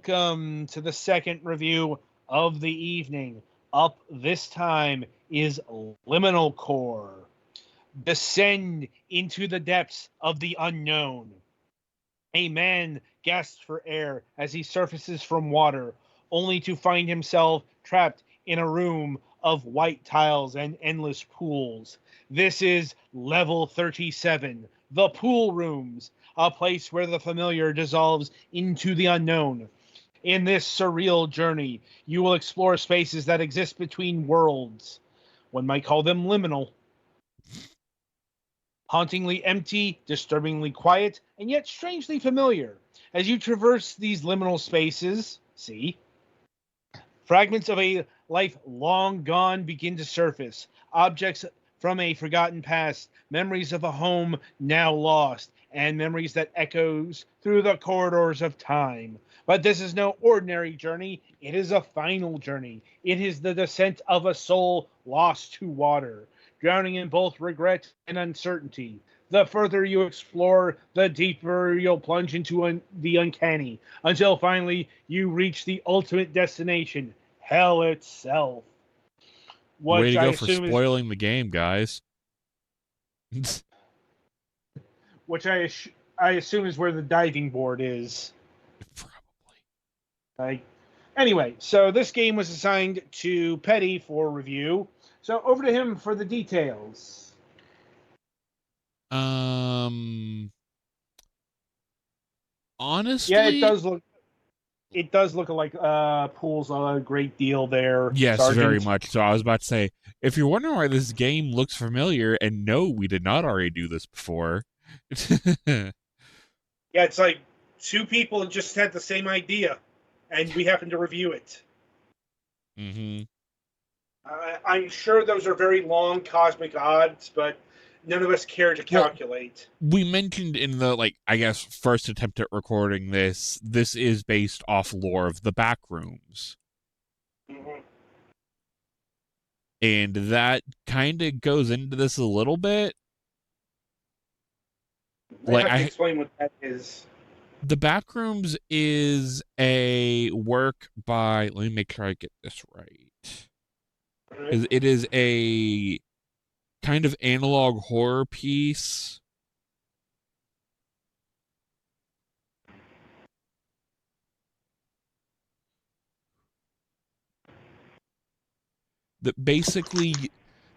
welcome to the second review of the evening. Up this time is Liminalcore. Descend into the depths of the unknown. A man gasps for air as he surfaces from water, only to find himself trapped in a room of white tiles and endless pools. This is level 37, the pool rooms, a place where the familiar dissolves into the unknown. In this surreal journey, you will explore spaces that exist between worlds. One might call them liminal. Hauntingly empty, disturbingly quiet, and yet strangely familiar. As you traverse these liminal spaces, see, fragments of a life long gone begin to surface. Objects from a forgotten past, memories of a home now lost, and memories that echoes through the corridors of time. But this is no ordinary journey. It is a final journey. It is the descent of a soul lost to water, drowning in both regret and uncertainty. The further you explore, the deeper you'll plunge into the uncanny, until finally you reach the ultimate destination, hell itself. Way Which to I go for assume is spoiling the game, guys. which I assume is where the diving board is. Probably. Like, anyway, so this game was assigned to Petty for review. So over to him for the details. Yeah, Honestly, it does look like Pool's a great deal there, yes, very Sergeant. much. So I was about to say, if you're wondering why this game looks familiar, and no, we did not already do this before. Yeah, it's like two people just had the same idea, and we happen to review it. hmm I'm sure those are very long cosmic odds, but none of us care to Well, calculate. we mentioned in the I guess first attempt at recording this is based off lore of the Backrooms. Mm-hmm. And that kind of goes into this a little bit. I Like have to I explain what that is. The Backrooms is a work by, let me make sure I get this right. Right? It is a kind of analog horror piece that basically,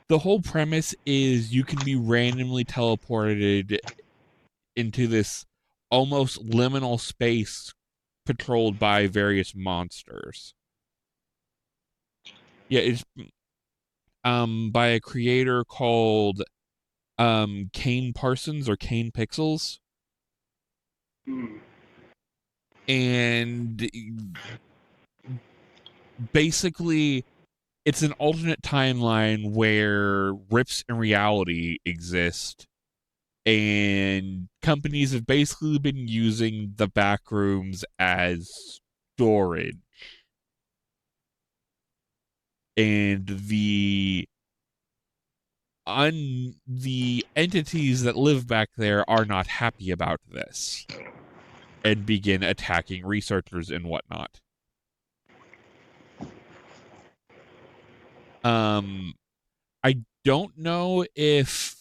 the whole premise is you can be randomly teleported into this almost liminal space patrolled by various monsters. Yeah, it's by a creator called Kane Parsons or Kane Pixels. Hmm. And basically it's an alternate timeline where rips in reality exist, and companies have basically been using the back rooms as storage, and the entities that live back there are not happy about this and begin attacking researchers and whatnot. I don't know if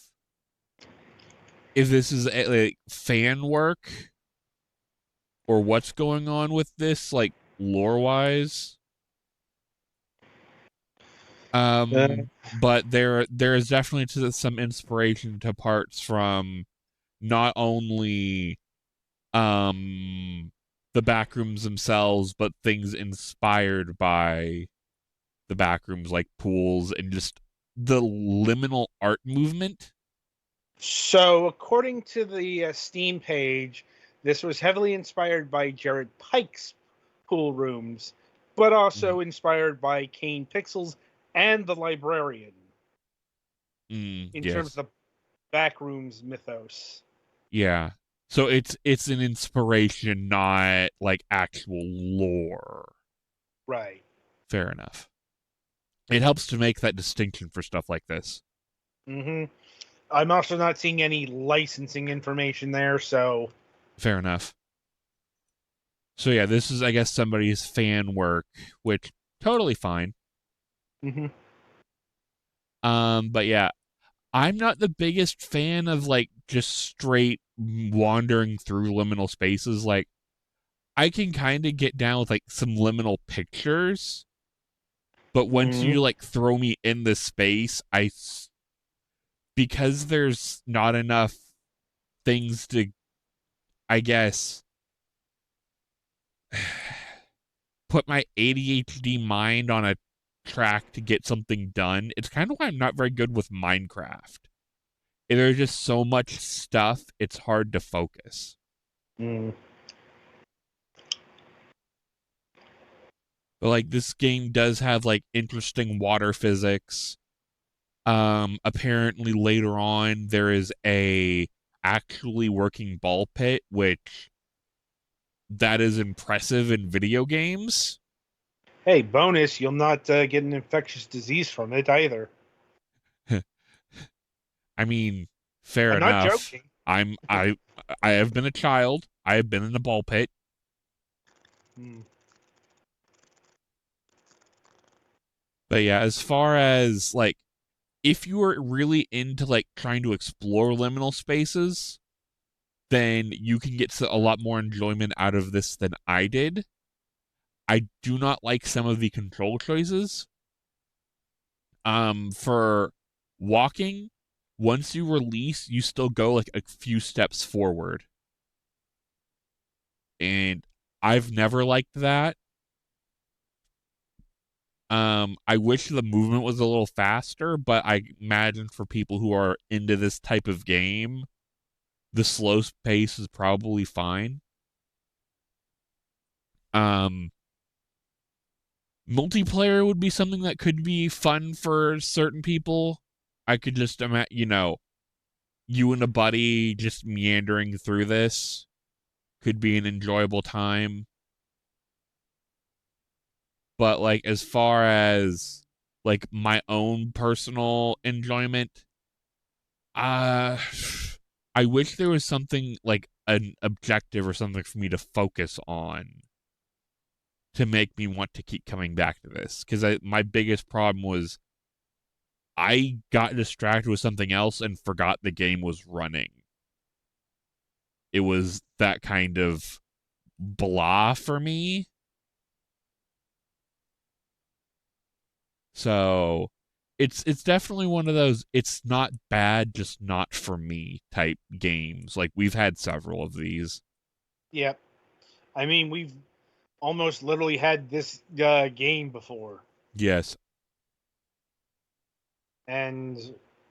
this is fan work or what's going on with this, like lore wise. But there is definitely some inspiration to parts from not only the backrooms themselves, but things inspired by the backrooms, like pools and just the liminal art movement. So, according to the Steam page, this was heavily inspired by Jared Pike's pool rooms, but also inspired by Kane Pixels and the Librarian in terms Yes. of the backrooms mythos. Yeah. So it's an inspiration, not like actual lore. Right. Fair enough. It helps to make that distinction for stuff like this. Mm-hmm. I'm also not seeing any licensing information there, so Fair enough. So yeah, this is, I guess, somebody's fan work, which totally fine. Mm-hmm. But yeah, I'm not the biggest fan of like just straight wandering through liminal spaces. Like, I can kind of get down with like some liminal pictures, but once Mm-hmm. you like throw me in the space, because there's not enough things to, I guess, put my ADHD mind on a track to get something done. It's kind of why I'm not very good with Minecraft. There's just so much stuff, it's hard to focus. Mm. But like this game does have like interesting water physics. Apparently later on there is a actually working ball pit, which that is impressive in video games. Hey, bonus, you'll not get an infectious disease from it either. I mean, fair I'm not enough. joking. I have been a child. I have been in a ball pit. Mm. But yeah, as far as like if you are really into like trying to explore liminal spaces, then you can get a lot more enjoyment out of this than I did. I do not like some of the control choices. For walking, once you release, you still go like a few steps forward. And I've never liked that. I wish the movement was a little faster, but I imagine for people who are into this type of game, the slow pace is probably fine. Um, Multiplayer would be something that could be fun for certain people. I could just imagine, you and a buddy just meandering through this could be an enjoyable time. But like as far as like my own personal enjoyment, uh I wish there was something like an objective or something for me to focus on to make me want to keep coming back to this, cuz my biggest problem was I got distracted with something else and forgot the game was running. It was that kind of blah for me. So it's definitely one of those it's not bad, just not for me type games. Like we've had several of these. Yep. I mean, we've almost literally had this game before. Yes. And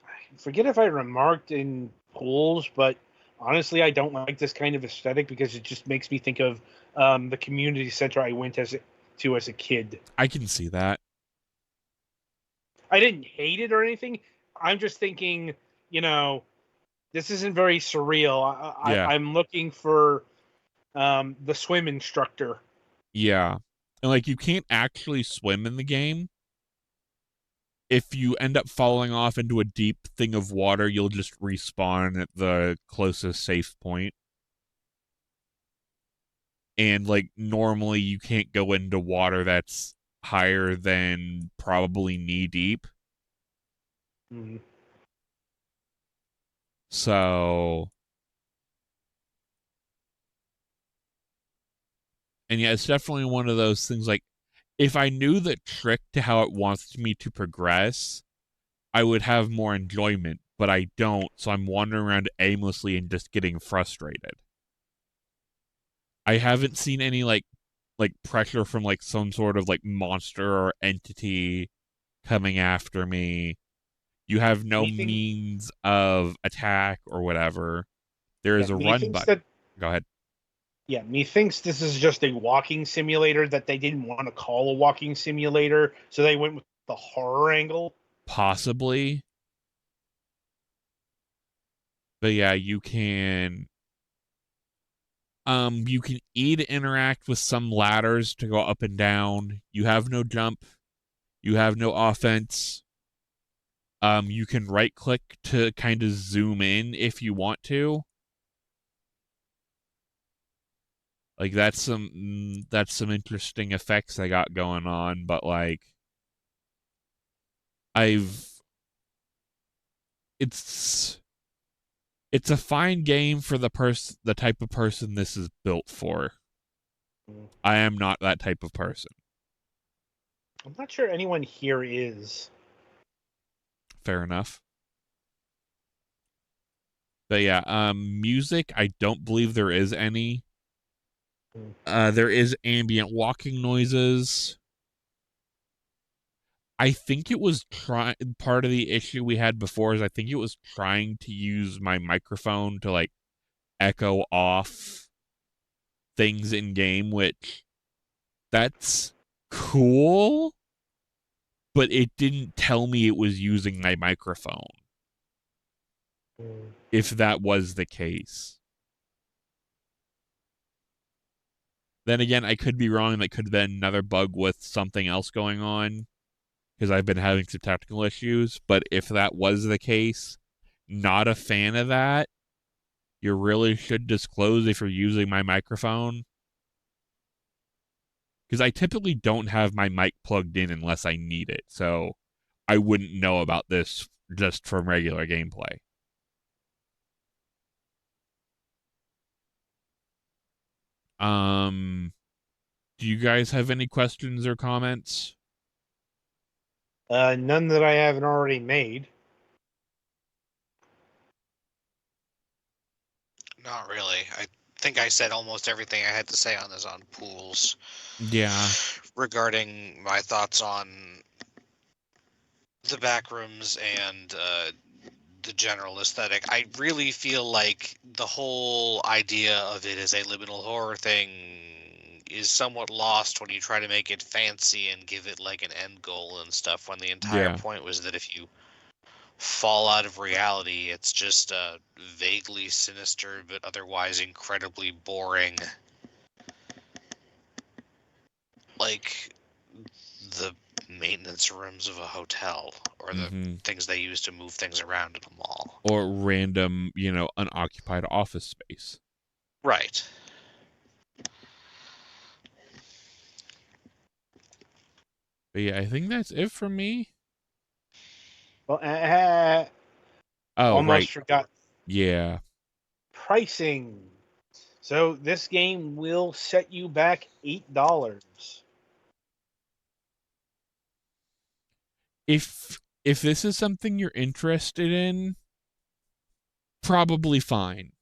I forget if I remarked in pools, but honestly, I don't like this kind of aesthetic because it just makes me think of the community center I went as a kid. I can see that. I didn't hate it or anything. I'm just thinking, you know, this isn't very surreal. Yeah. I'm looking for the swim instructor. Yeah. And like you can't actually swim in the game. If you end up falling off into a deep thing of water, you'll just respawn at the closest safe point. And like normally you can't go into water that's higher than probably knee deep. Mm. So, and yeah, it's definitely one of those things like if I knew the trick to how it wants me to progress, I would have more enjoyment, but I don't, so I'm wandering around aimlessly and just getting frustrated. I haven't seen any like pressure from like some sort of like monster or entity coming after me. You have no Anything? means of attack or whatever. There Yeah, is a run methinks that button. Go ahead. Yeah, methinks this is just a walking simulator that they didn't want to call a walking simulator, so they went with the horror angle. Possibly. But yeah, you can E to interact with some ladders to go up and down. You have no jump. You have no offense. You can right click to kind of zoom in if you want to. Like that's some interesting effects I got going on, but like it's a fine game for the type of person this is built for. I am not that type of person. I'm not sure anyone here is. Fair enough. But yeah, music, I don't believe there is any. There is ambient walking noises. I think it was part of the issue we had before is I think it was trying to use my microphone to like echo off things in game, which that's cool, but it didn't tell me it was using my microphone. If that was the case. Then again, I could be wrong. That could have been another bug with something else going on because I've been having some technical issues. But if that was the case, not a fan of that. You really should disclose if you're using my microphone. Because I typically don't have my mic plugged in unless I need it. So I wouldn't know about this just from regular gameplay. Do you guys have any questions or comments? None that I haven't already made. Not really. I think I said almost everything I had to say on this on pools. Yeah. Regarding my thoughts on the backrooms and the general aesthetic, I really feel like the whole idea of it as a liminal horror thing is somewhat lost when you try to make it fancy and give it like an end goal and stuff, when the entire point was that if you fall out of reality, it's just vaguely sinister but otherwise incredibly boring, like the maintenance rooms of a hotel or the things they use to move things around in a mall, or random, unoccupied office space. Right. But yeah, I think that's it for me. Well, almost right. Forgot. Yeah. Pricing. So this game will set you back $8. If this is something you're interested in, probably fine.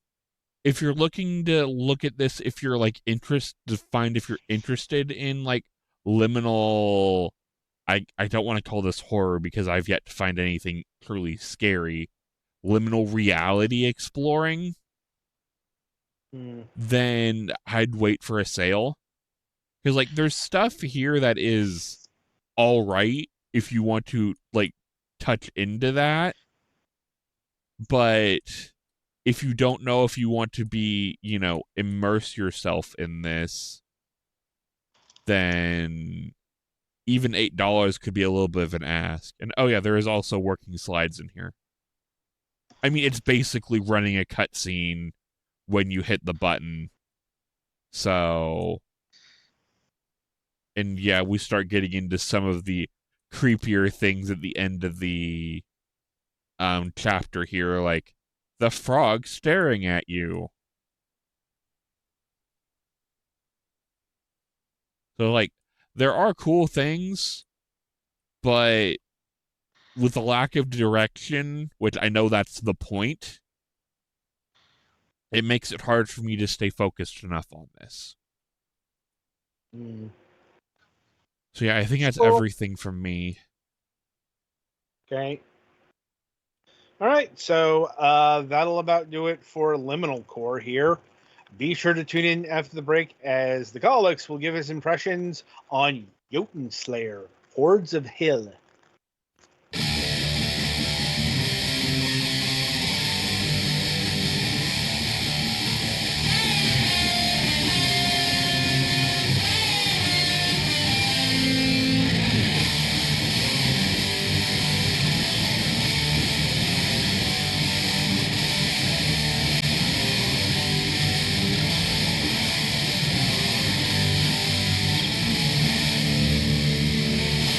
If you're looking to look at this, if you're like if you're interested in like liminal, I don't want to call this horror because I've yet to find anything truly scary, liminal reality exploring, then I'd wait for a sale. Because like there's stuff here that is all right if you want to like touch into that, but if you don't know if you want to be, immerse yourself in this, then even $8 could be a little bit of an ask. And oh yeah, there is also working slides in here. I mean, it's basically running a cutscene when you hit the button. So, and yeah, we start getting into some of the creepier things at the end of the chapter here, like the frog staring at you. So like there are cool things, but with the lack of direction, which I know that's the point, it makes it hard for me to stay focused enough on this. So yeah, I think that's everything from me. Okay. All right, so that'll about do it for Liminalcore here. Be sure to tune in after the break as the Colics will give us impressions on Jotun Slayer, Hordes of Hell.